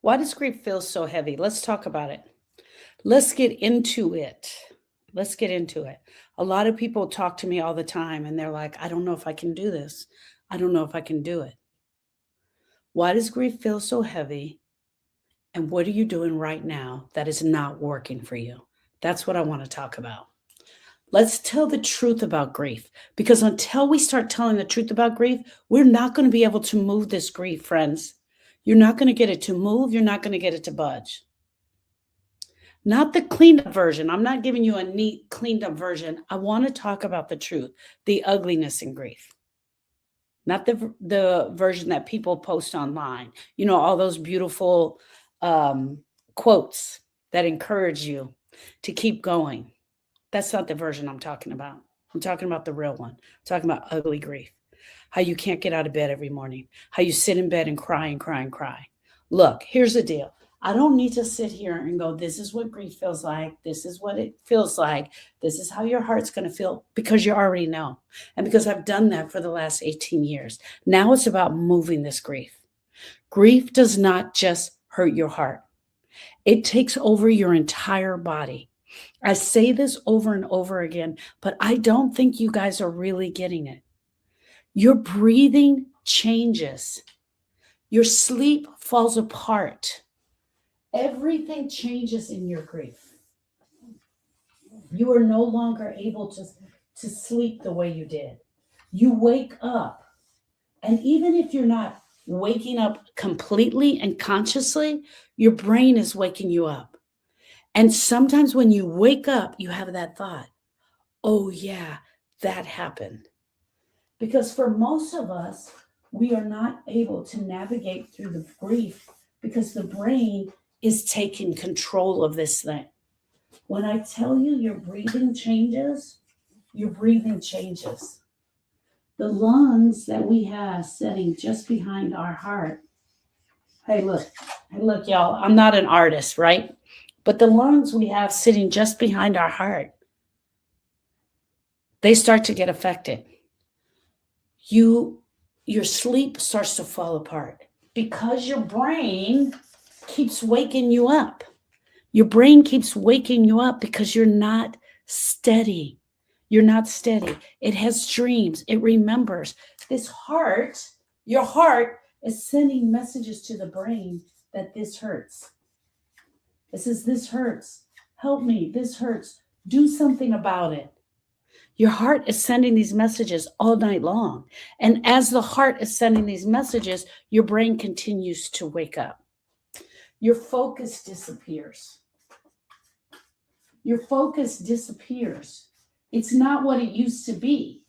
Why does grief feel so heavy? Let's talk about it. Let's get into it. Let's get into it. A lot of people talk to me all the time and they're like, I don't know if I can do this. I don't know if I can do it. Why does grief feel so heavy? And what are you doing right now that is not working for you? That's what I want to talk about. Let's tell the truth about grief, because until we start telling the truth about grief, we're not going to be able to move this grief, friends. You're not going to get it to move. You're not going to get it to budge. Not the cleaned up version. I'm not giving you a neat, cleaned up version. I want to talk about the truth, the ugliness in grief. Not the version that people post online. You know, all those beautiful quotes that encourage you to keep going. That's not the version I'm talking about. I'm talking about the real one. I'm talking about ugly grief. How you can't get out of bed every morning. How you sit in bed and cry and cry and cry. Look, here's the deal. I don't need to sit here and go, this is what grief feels like. This is what it feels like. This is how your heart's going to feel, because you already know. And because I've done that for the last 18 years. Now it's about moving this grief. Grief does not just hurt your heart. It takes over your entire body. I say this over and over again, but I don't think you guys are really getting it. Your breathing changes. Your sleep falls apart. Everything changes in your grief. You are no longer able to sleep the way you did. You wake up. And even if you're not waking up completely and consciously, your brain is waking you up. And sometimes when you wake up, you have that thought, oh yeah, that happened. Because for most of us, we are not able to navigate through the grief because the brain is taking control of this thing. When I tell you your breathing changes, your breathing changes. The lungs that we have sitting just behind our heart. Hey, look, y'all, I'm not an artist, right? But the lungs we have sitting just behind our heart, they start to get affected. Your sleep starts to fall apart because your brain keeps waking you up. Your brain keeps waking you up because you're not steady. You're not steady. It has dreams. It remembers. This heart, your heart is sending messages to the brain that this hurts. It says, this hurts. Help me. This hurts. Do something about it. Your heart is sending these messages all night long. And as the heart is sending these messages, your brain continues to wake up. Your focus disappears. Your focus disappears. It's not what it used to be.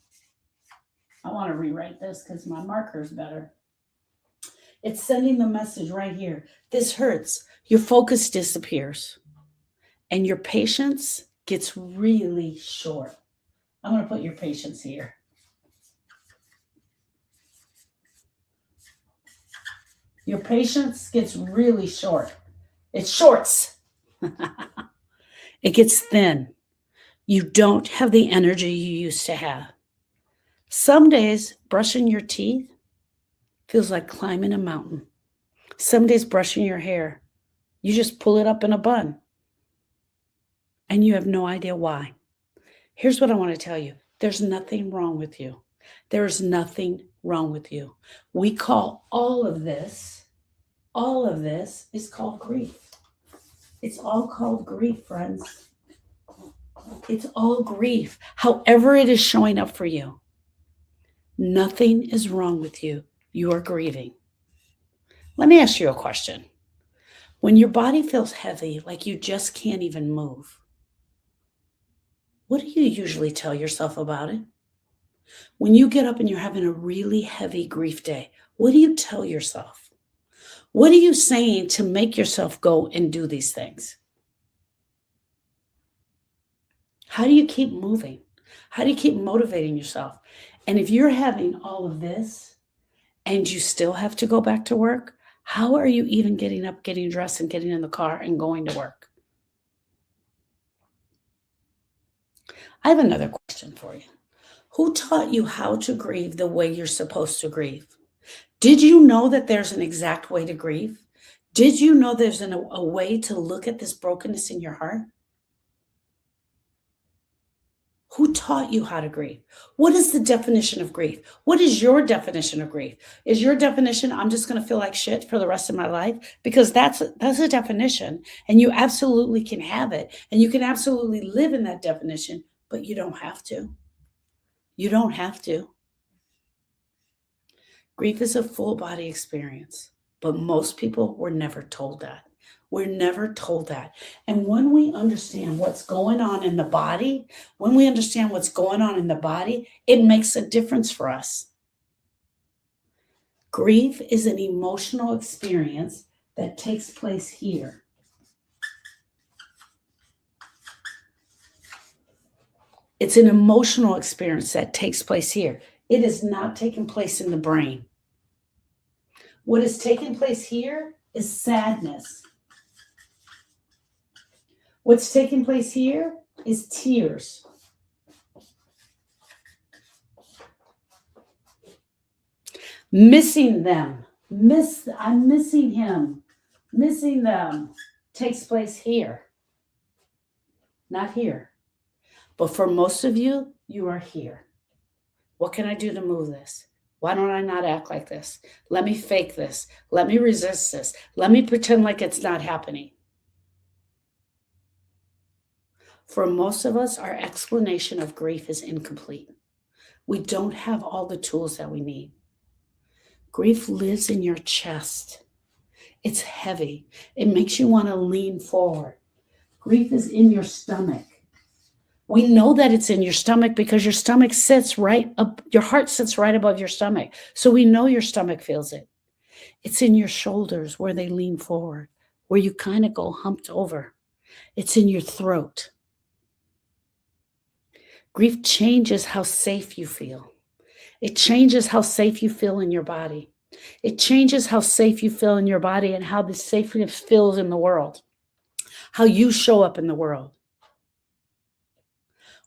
I want to rewrite this because my marker is better. It's sending the message right here. This hurts. Your focus disappears. And your patience gets really short. I'm going to put your patience here. Your patience gets really short. It shorts. It gets thin. You don't have the energy you used to have. Some days, brushing your teeth feels like climbing a mountain. Some days, brushing your hair, you just pull it up in a bun. And you have no idea why. Here's what I want to tell you. There's nothing wrong with you. There is nothing wrong with you. We call all of this is called grief. It's all called grief, friends. It's all grief. However it is showing up for you. Nothing is wrong with you. You are grieving. Let me ask you a question. When your body feels heavy, like you just can't even move, what do you usually tell yourself about it? When you get up and you're having a really heavy grief day, what do you tell yourself? What are you saying to make yourself go and do these things? How do you keep moving? How do you keep motivating yourself? And if you're having all of this and you still have to go back to work, how are you even getting up, getting dressed, and getting in the car and going to work? I have another question for you. Who taught you how to grieve the way you're supposed to grieve? Did you know that there's an exact way to grieve? Did you know there's a way to look at this brokenness in your heart? Who taught you how to grieve? What is the definition of grief? What is your definition of grief? Is your definition, I'm just going to feel like shit for the rest of my life? Because that's a definition, and you absolutely can have it, and you can absolutely live in that definition, but you don't have to. You don't have to. Grief is a full body experience, but most people were never told that. We're never told that. And when we understand what's going on in the body, it makes a difference for us. Grief is an emotional experience that takes place here. It's an emotional experience that takes place here. It is not taking place in the brain. What is taking place here is sadness. What's taking place here is tears. Missing them. I'm missing him. Missing them takes place here, not here. But for most of you, you are here. What can I do to move this? Why don't I not act like this? Let me fake this. Let me resist this. Let me pretend like it's not happening. For most of us, our explanation of grief is incomplete. We don't have all the tools that we need. Grief lives in your chest. It's heavy. It makes you want to lean forward. Grief is in your stomach. We know that it's in your stomach because your stomach sits right up, your heart sits right above your stomach. So we know your stomach feels it. It's in your shoulders where they lean forward, where you kind of go humped over. It's in your throat. Grief changes how safe you feel. It changes how safe you feel in your body. It changes how safe you feel in your body and how the safeness feels in the world, how you show up in the world.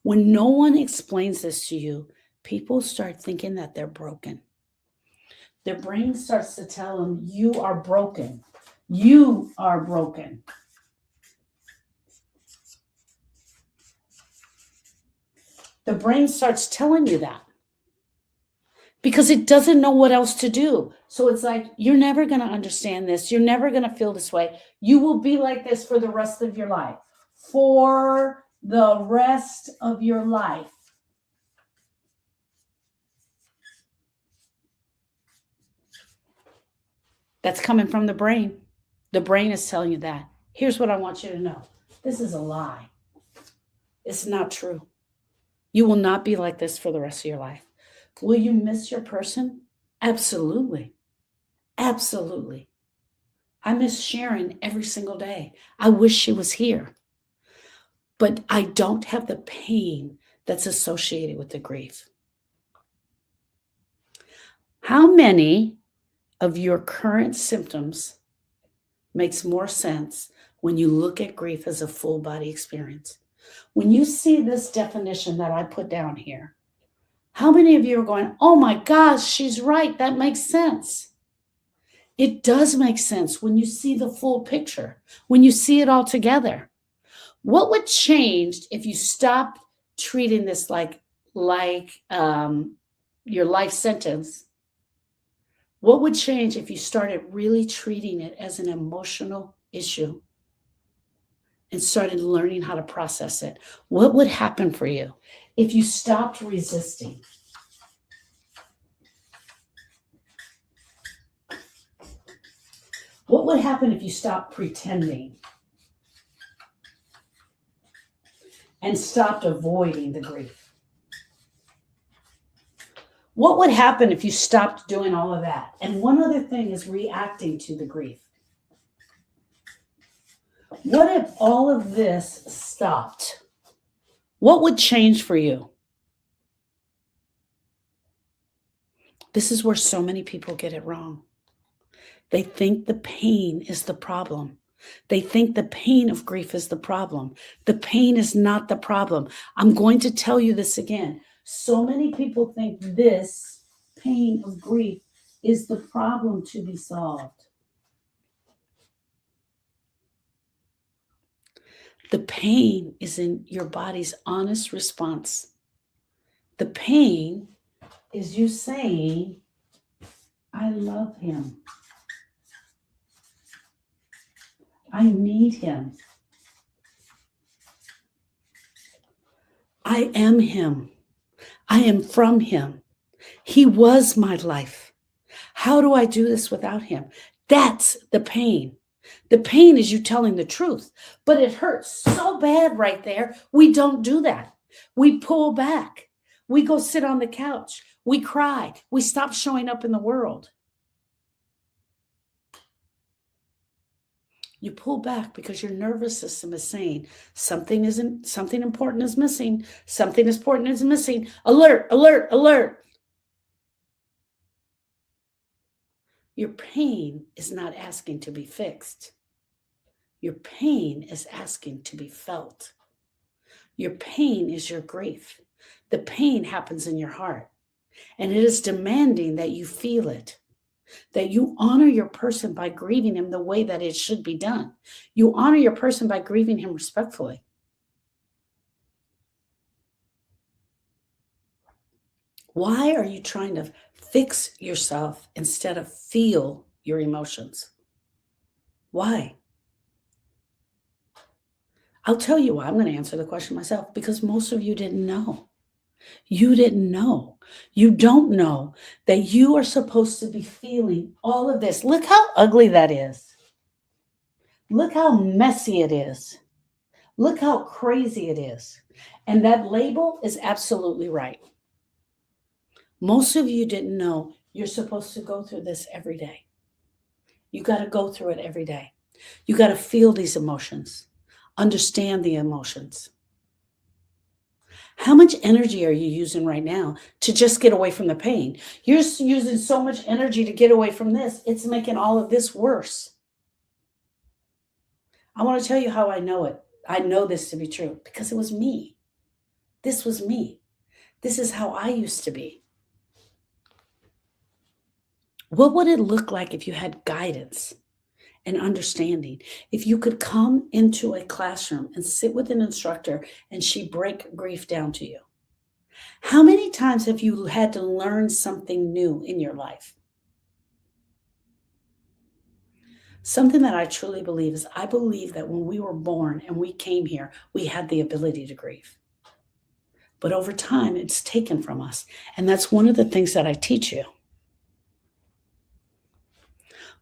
When no one explains this to you, people start thinking that they're broken. Their brain starts to tell them, you are broken. You are broken. The brain starts telling you that because it doesn't know what else to do. So it's like, you're never going to understand this. You're never going to feel this way. You will be like this for the rest of your life. For the rest of your life. That's coming from the brain. The brain is telling you that. Here's what I want you to know. This is a lie. It's not true. You will not be like this for the rest of your life. Will you miss your person? Absolutely. Absolutely. I miss Sharon every single day. I wish she was here. But I don't have the pain that's associated with the grief. How many of your current symptoms makes more sense when you look at grief as a full body experience? When you see this definition that I put down here, how many of you are going, oh my gosh, she's right, that makes sense? It does make sense when you see the full picture, when you see it all together. What would change if you stopped treating this like your life sentence? What would change if you started really treating it as an emotional issue and started learning how to process it? What would happen for you if you stopped resisting? What would happen if you stopped pretending and stopped avoiding the grief? What would happen if you stopped doing all of that? And one other thing is reacting to the grief. What if all of this stopped? What would change for you? This is where so many people get it wrong. They think the pain is the problem. They think the pain of grief is the problem. The pain is not the problem. I'm going to tell you this again. So many people think this pain of grief is the problem to be solved. The pain is in your body's honest response. The pain is you saying, I love him. I need him. I am him. I am from him. He was my life. How do I do this without him? That's the pain. The pain is you telling the truth, but it hurts so bad right there. We don't do that. We pull back. We go sit on the couch. We cry. We stop showing up in the world. You pull back because your nervous system is saying something important is missing. Something important is missing. Alert, alert, alert. Your pain is not asking to be fixed. Your pain is asking to be felt. Your pain is your grief. The pain happens in your heart, and it is demanding that you feel it, that you honor your person by grieving him the way that it should be done. You honor your person by grieving him respectfully. Why are you trying to fix yourself instead of feel your emotions? Why? I'll tell you why. I'm going to answer the question myself, because most of you didn't know. You didn't know. You don't know that you are supposed to be feeling all of this. Look how ugly that is. Look how messy it is. Look how crazy it is. And that label is absolutely right. Most of you didn't know you're supposed to go through this every day. You got to go through it every day. You got to feel these emotions, understand the emotions. How much energy are you using right now to just get away from the pain? You're using so much energy to get away from this. It's making all of this worse. I want to tell you how I know it. I know this to be true because it was me. This was me. This is how I used to be. What would it look like if you had guidance and understanding? If you could come into a classroom and sit with an instructor and she break grief down to you? How many times have you had to learn something new in your life? Something that I truly believe is I believe that when we were born and we came here, we had the ability to grieve. But over time, it's taken from us. And that's one of the things that I teach you.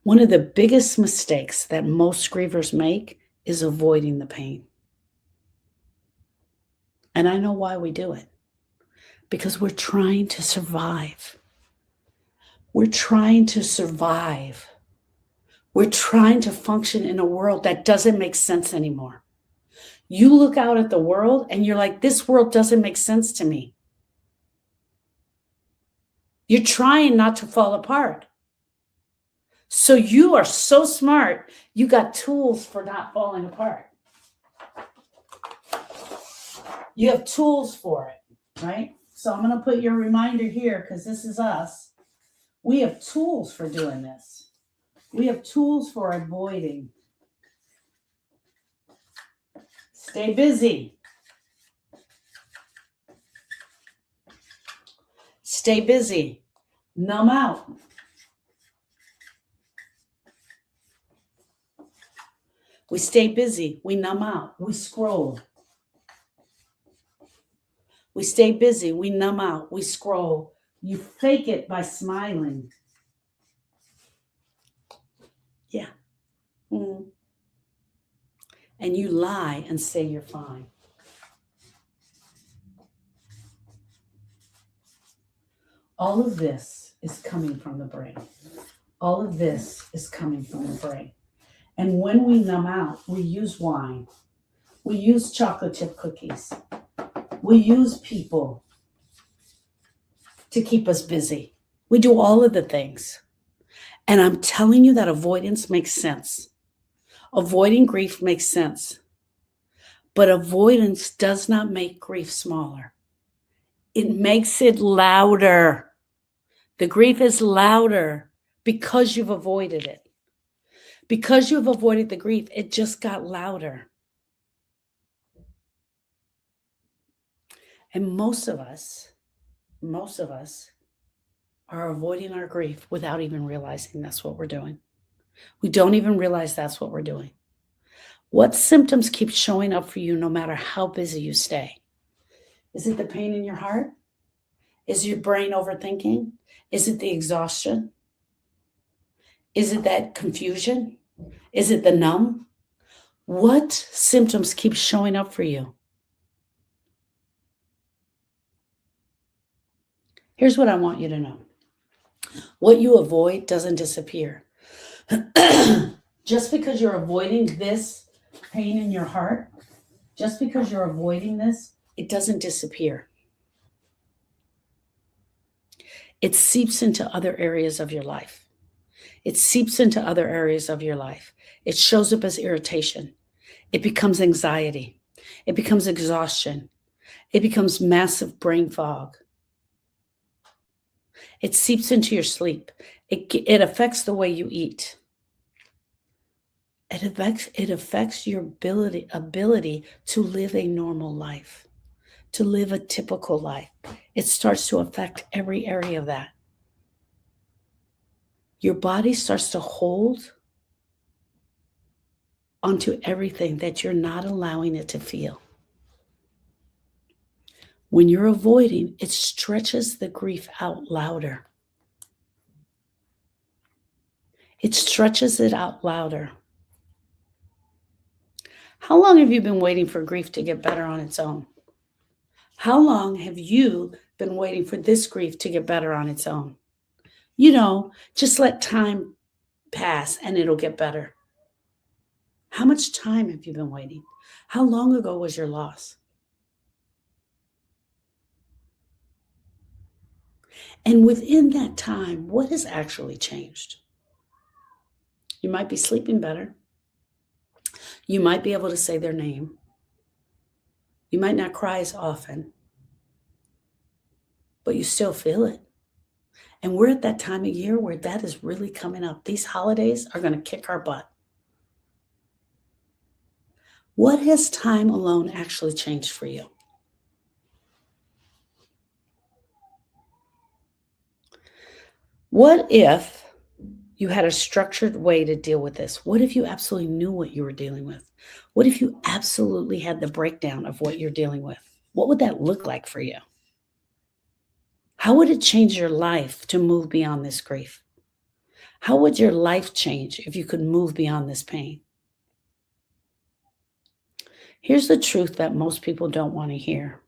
One of the biggest mistakes that most grievers make is avoiding the pain. And I know why we do it. Because we're trying to survive. We're trying to survive. We're trying to function in a world that doesn't make sense anymore. You look out at the world and you're like, this world doesn't make sense to me. You're trying not to fall apart. So you are so smart, you got tools for not falling apart. You have tools for it, right? So I'm going to put your reminder here because this is us. We have tools for doing this. We have tools for avoiding. Stay busy. Stay busy. Numb out. We stay busy. We numb out. We scroll. We stay busy. We numb out. We scroll. You fake it by smiling. Yeah. Mm. And you lie and say you're fine. All of this is coming from the brain. All of this is coming from the brain. And when we numb out, we use wine. We use chocolate chip cookies. We use people to keep us busy. We do all of the things. And I'm telling you that avoidance makes sense. Avoiding grief makes sense. But avoidance does not make grief smaller. It makes it louder. The grief is louder because you've avoided it. Because you've avoided the grief, it just got louder. And most of us are avoiding our grief without even realizing that's what we're doing. We don't even realize that's what we're doing. What symptoms keep showing up for you no matter how busy you stay? Is it the pain in your heart? Is your brain overthinking? Is it the exhaustion? Is it that confusion? Is it the numb? What symptoms keep showing up for you? Here's what I want you to know. What you avoid doesn't disappear. Just because you're avoiding this pain in your heart, just because you're avoiding this, it doesn't disappear. It seeps into other areas of your life. It seeps into other areas of your life. It shows up as irritation. It becomes anxiety. It becomes exhaustion. It becomes massive brain fog. It seeps into your sleep. It affects the way you eat. It affects your ability to live a normal life, to live a typical life. It starts to affect every area of that. Your body starts to hold onto everything that you're not allowing it to feel. When you're avoiding, it stretches the grief out louder. It stretches it out louder. How long have you been waiting for grief to get better on its own? How long have you been waiting for this grief to get better on its own? Just let time pass and it'll get better. How much time have you been waiting? How long ago was your loss? And within that time, what has actually changed? You might be sleeping better. You might be able to say their name. You might not cry as often, but you still feel it. And we're at that time of year where that is really coming up. These holidays are going to kick our butt. What has time alone actually changed for you? What if you had a structured way to deal with this? What if you absolutely knew what you were dealing with? What if you absolutely had the breakdown of what you're dealing with? What would that look like for you? How would it change your life to move beyond this grief? How would your life change if you could move beyond this pain? Here's the truth that most people don't want to hear.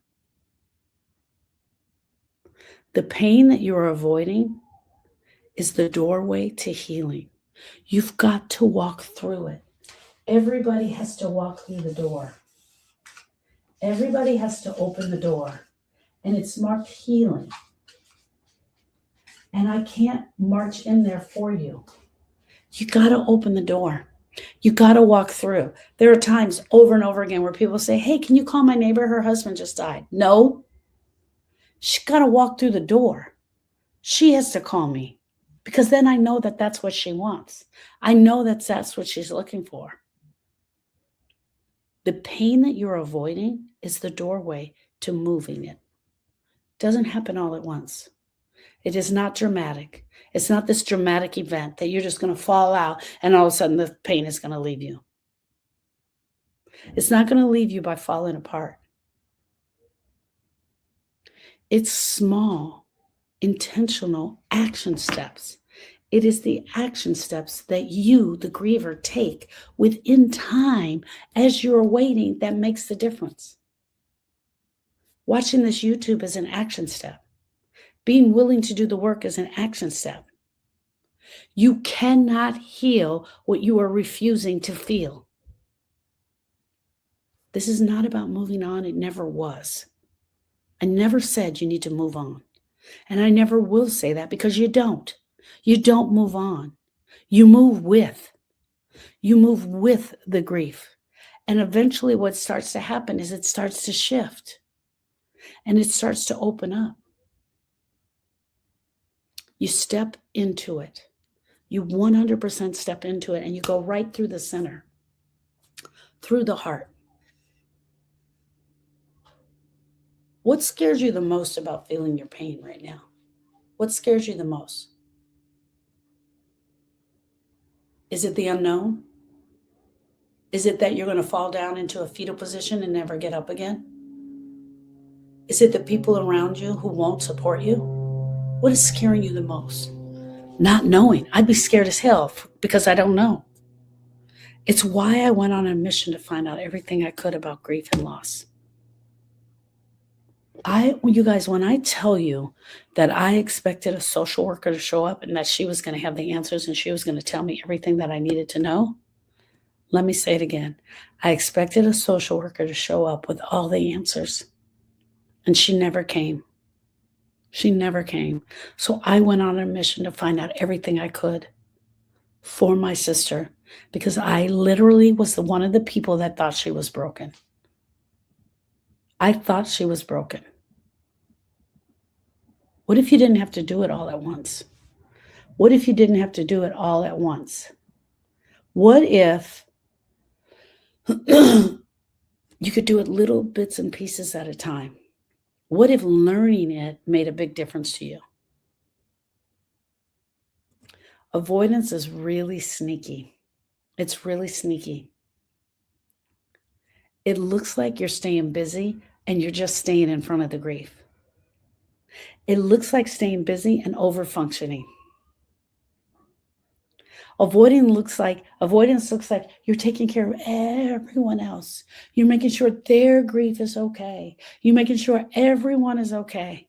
The pain that you are avoiding is the doorway to healing. You've got to walk through it. Everybody has to walk through the door. Everybody has to open the door. And it's marked healing. And I can't march in there for you. You got to open the door. You got to walk through. There are times over and over again where people say, hey, can you call my neighbor? Her husband just died. No. She got to walk through the door. She has to call me because then I know that that's what she wants. I know that that's what she's looking for. The pain that you're avoiding is the doorway to moving it. It doesn't happen all at once. It is not dramatic. It's not this dramatic event that you're just going to fall out and all of a sudden the pain is going to leave you. It's not going to leave you by falling apart. It's small, intentional action steps. It is the action steps that you, the griever, take within time as you're waiting that makes the difference. Watching this YouTube is an action step. Being willing to do the work is an action step. You cannot heal what you are refusing to feel. This is not about moving on. It never was. I never said you need to move on. And I never will say that because you don't. You don't move on. You move with. You move with the grief. And eventually what starts to happen is it starts to shift. And it starts to open up. You step into it. You 100% step into it and you go right through the center, through the heart. What scares you the most about feeling your pain right now? What scares you the most? Is it the unknown? Is it that you're going to fall down into a fetal position and never get up again? Is it the people around you who won't support you? What is scaring you the most? Not knowing. I'd be scared as hell because I don't know. It's why I went on a mission to find out everything I could about grief and loss. You guys, when I tell you that I expected a social worker to show up and that she was going to have the answers and she was going to tell me everything that I needed to know, let me say it again. I expected a social worker to show up with all the answers, and she never came. She never came. So I went on a mission to find out everything I could for my sister, because I literally was one of the people that thought she was broken. I thought she was broken. What if you didn't have to do it all at once? What if you didn't have to do it all at once? What if you could do it little bits and pieces at a time? What if learning it made a big difference to you? Avoidance is really sneaky. It's really sneaky. It looks like you're staying busy and you're just staying in front of the grief. It looks like staying busy and over-functioning. Avoidance looks like you're taking care of everyone else. You're making sure their grief is okay. You're making sure everyone is okay,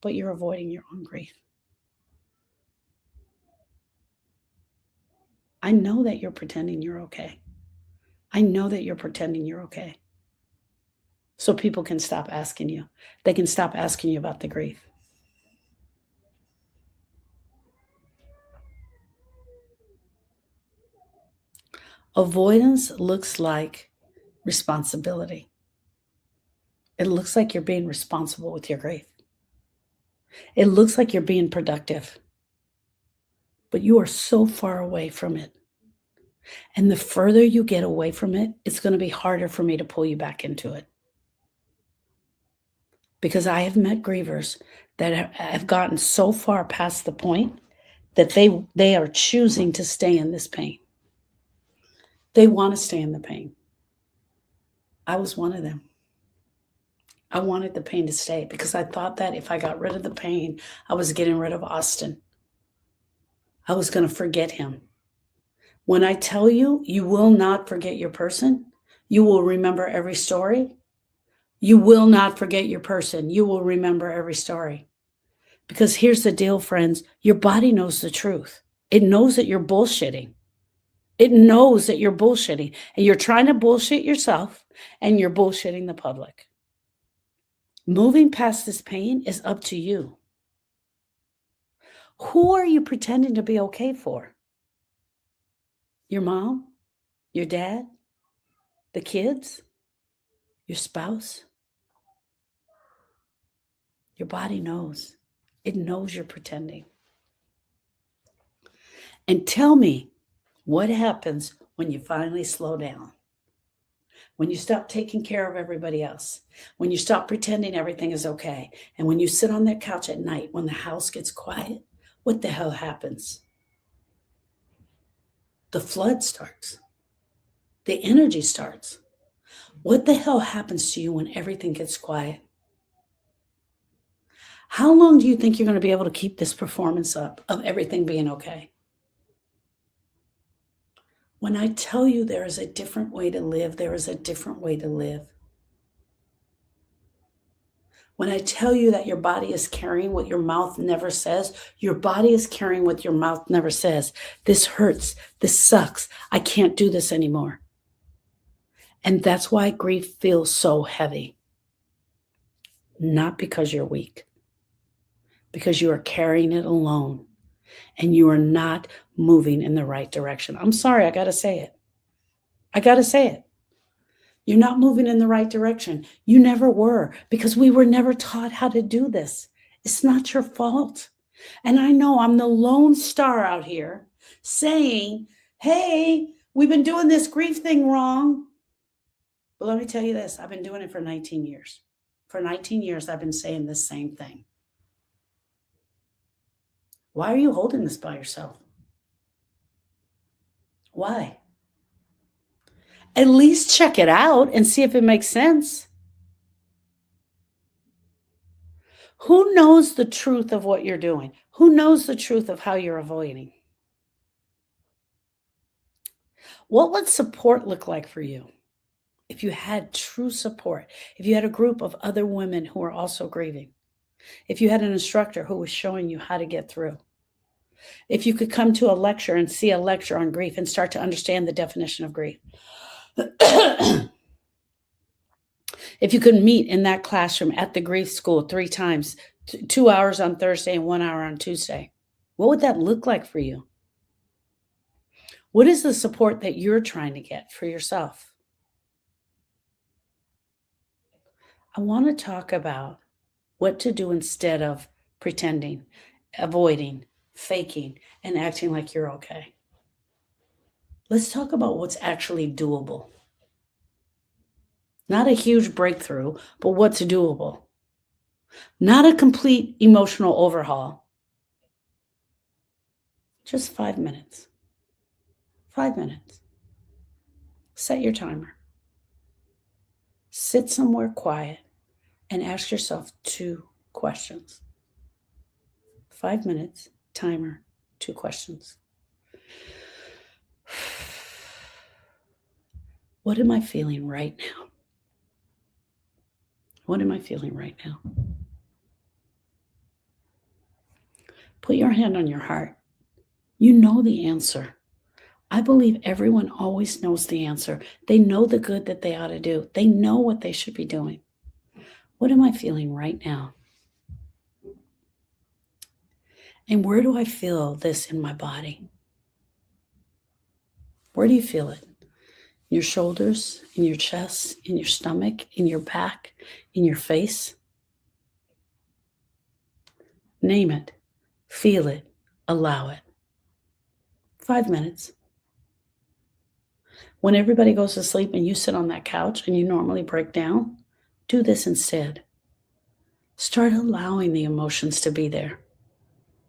but you're avoiding your own grief. I know that you're pretending you're okay. I know that you're pretending you're okay. So people can stop asking you. They can stop asking you about the grief. Avoidance looks like responsibility. It looks like you're being responsible with your grief. It looks like you're being productive, but you are so far away from it. And the further you get away from it, it's going to be harder for me to pull you back into it. Because I have met grievers that have gotten so far past the point that they are choosing to stay in this pain. They want to stay in the pain. I was one of them. I wanted the pain to stay because I thought that if I got rid of the pain, I was getting rid of Austin. I was going to forget him. When I tell you, you will not forget your person. You will remember every story. You will not forget your person. You will remember every story. Because here's the deal, friends. Your body knows the truth. It knows that you're bullshitting. It knows that you're bullshitting. And you're trying to bullshit yourself, and you're bullshitting the public. Moving past this pain is up to you. Who are you pretending to be okay for? Your mom? Your dad? The kids? Your spouse? Your body knows. It knows you're pretending. And tell me what happens when you finally slow down. When you stop taking care of everybody else. When you stop pretending everything is okay. And when you sit on that couch at night when the house gets quiet, what the hell happens? The flood starts. The energy starts. What the hell happens to you when everything gets quiet? How long do you think you're going to be able to keep this performance up of everything being okay? When I tell you there is a different way to live, there is a different way to live. When I tell you that your body is carrying what your mouth never says, your body is carrying what your mouth never says. This hurts. This sucks. I can't do this anymore. And that's why grief feels so heavy. Not because you're weak, because you are carrying it alone and you are not moving in the right direction. I'm sorry, I got to say it. I got to say it. You're not moving in the right direction. You never were, because we were never taught how to do this. It's not your fault. And I know I'm the lone star out here saying, hey, we've been doing this grief thing wrong. But let me tell you this, I've been doing it for 19 years. For 19 years, I've been saying the same thing. Why are you holding this by yourself? Why? At least check it out and see if it makes sense. Who knows the truth of what you're doing? Who knows the truth of how you're avoiding? What would support look like for you if you had true support? If you had a group of other women who are also grieving? If you had an instructor who was showing you how to get through? If you could come to a lecture and see a lecture on grief and start to understand the definition of grief? If you could meet in that classroom at the grief school 3 times, 2 hours on Thursday and 1 hour on Tuesday, what would that look like for you? What is the support that you're trying to get for yourself? I want to talk about what to do instead of pretending, avoiding, faking, and acting like you're okay. Let's talk about what's actually doable. Not a huge breakthrough, but what's doable. Not a complete emotional overhaul. Just 5 minutes. 5 minutes. Set your timer. Sit somewhere quiet and ask yourself 2 questions. 5 minutes, timer, 2 questions. What am I feeling right now? What am I feeling right now? Put your hand on your heart. You know the answer. I believe everyone always knows the answer. They know the good that they ought to do. They know what they should be doing. What am I feeling right now? And where do I feel this in my body? Where do you feel it? In your shoulders, in your chest, in your stomach, in your back, in your face? Name it, feel it, allow it. 5 minutes. When everybody goes to sleep and you sit on that couch and you normally break down, do this instead. Start allowing the emotions to be there.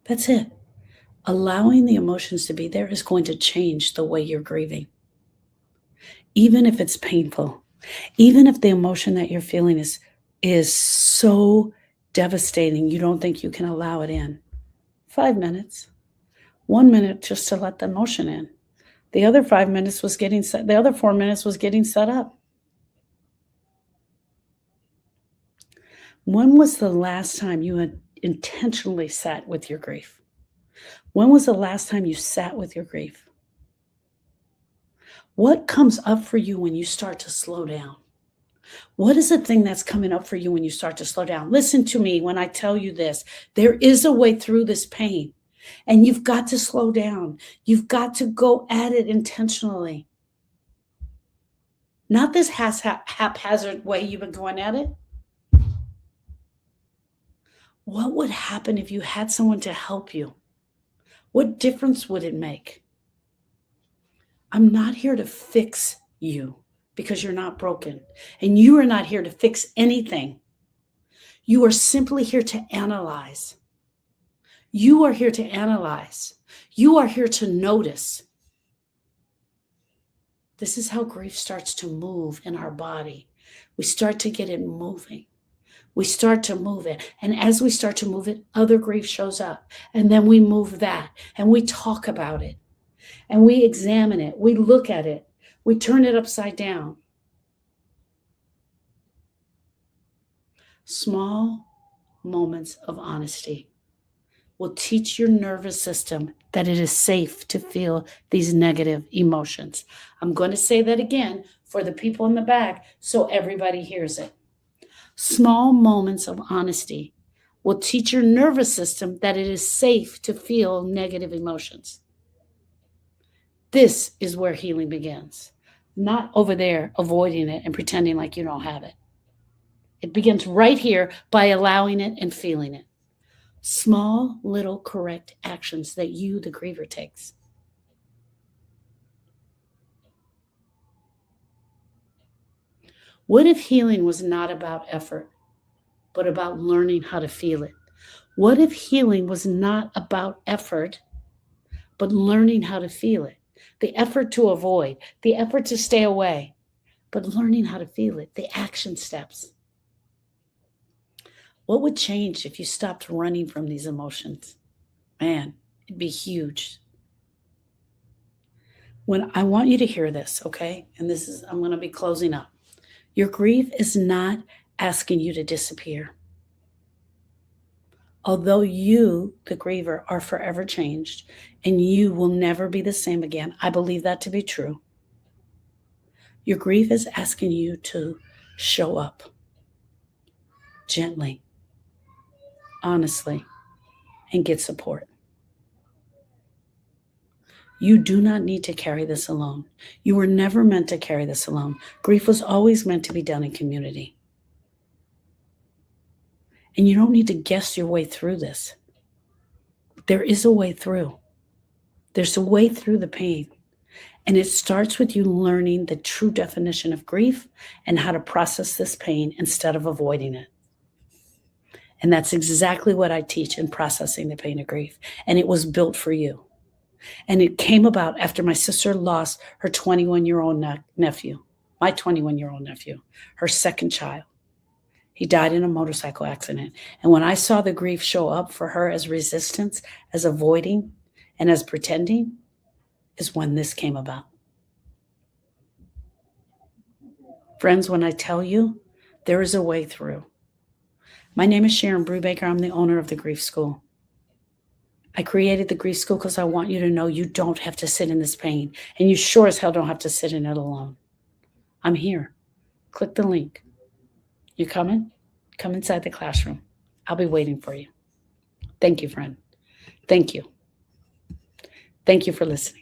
That's it. Allowing the emotions to be there is going to change the way you're grieving. Even if it's painful, even if the emotion that you're feeling is so devastating, you don't think you can allow it in. 5 minutes. 1 minute just to let the emotion in. The other 5 minutes was getting set. The other 4 minutes was getting set up. When was the last time you had intentionally sat with your grief? When was the last time you sat with your grief? What comes up for you when you start to slow down? What is the thing that's coming up for you when you start to slow down? Listen to me when I tell you this. There is a way through this pain, and you've got to slow down. You've got to go at it intentionally. Not this haphazard way you've been going at it. What would happen if you had someone to help you? What difference would it make? I'm not here to fix you because you're not broken. And you are not here to fix anything. You are simply here to analyze. You are here to analyze. You are here to notice. This is how grief starts to move in our body. We start to get it moving. We start to move it. And as we start to move it, other grief shows up. And then we move that and we talk about it. And we examine it. We look at it. We turn it upside down. Small moments of honesty will teach your nervous system that it is safe to feel these negative emotions. I'm going to say that again for the people in the back so everybody hears it. Small moments of honesty will teach your nervous system that it is safe to feel negative emotions. This is where healing begins, not over there avoiding it and pretending like you don't have it. It begins right here by allowing it and feeling it. Small, little, correct actions that you, the griever, takes. What if healing was not about effort? but about learning how to feel it? What if healing was not about effort, but learning how to feel it? The effort to avoid, the effort to stay away, but learning how to feel it, the action steps. What would change if you stopped running from these emotions? Man, it'd be huge. When I want you to hear this, okay? And this is, I'm going to be closing up. Your grief is not asking you to disappear. Although you, the griever, are forever changed and you will never be the same again, I believe that to be true. Your grief is asking you to show up gently, honestly, and get support. You do not need to carry this alone. You were never meant to carry this alone. Grief was always meant to be done in community. And you don't need to guess your way through this. There is a way through. There's a way through the pain. And it starts with you learning the true definition of grief and how to process this pain instead of avoiding it. And that's exactly what I teach in processing the pain of grief. And it was built for you. And it came about after my sister lost her 21-year-old nephew, my 21-year-old nephew, her second child. He died in a motorcycle accident. And when I saw the grief show up for her as resistance, as avoiding, and as pretending, is when this came about. Friends, when I tell you, there is a way through. My name is Sharon Brubaker. I'm the owner of the Grief School. I created the Grief School because I want you to know you don't have to sit in this pain, and you sure as hell don't have to sit in it alone. I'm here. Click the link. You coming? Come inside the classroom. I'll be waiting for you. Thank you, friend. Thank you. Thank you for listening.